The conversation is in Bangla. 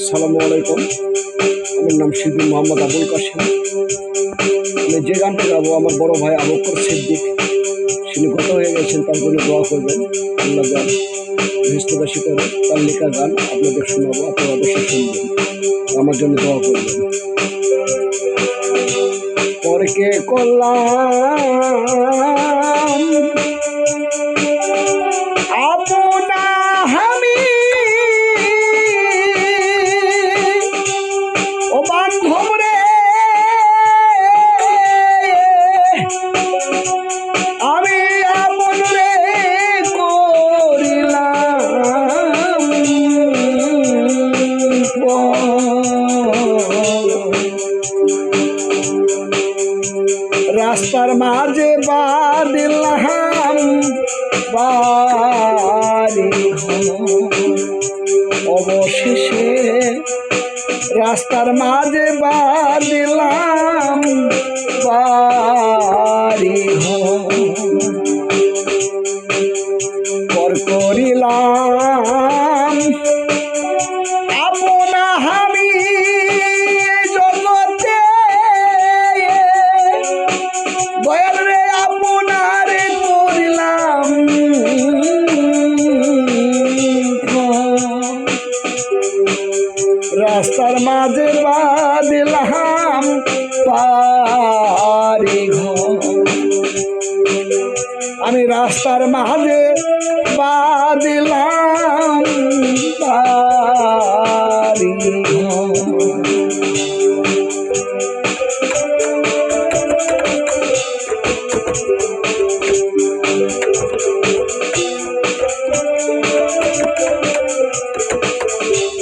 আসসালামু আলাইকুম। আমার নাম শিল্পী মোহাম্মদ আবুল কাশেম। আমি যে গানটা গাবো আমার বড় ভাই আবুকর সিদ্দিক, তিনি গত হয়ে গেছেন, তার জন্য দোয়া করবেন। আল্লাহ গান বৃহস্পতিবাসী করে তার লেখা গান আপনাদের শোনাবো, আপনারা অবশ্যই শুনবেন, আমার জন্য দোয়া করবেন। পরকে করলাম আপনা আমি, ও বান্ধব রে আমি আপন রে করিলাম রাস্তার মাঝে বাঁধিলাম বাড়ি অবশেষে রাস্তার মাঝে বাঁধিলাম বাড়ি পর করিলাম আপনা আমি জগতে দয়াল রে আপনারে করিলাম রাস্তার মাঝে বাঁধিলাম বাড়ি আমি রাস্তার মাঝে বাঁধিলাম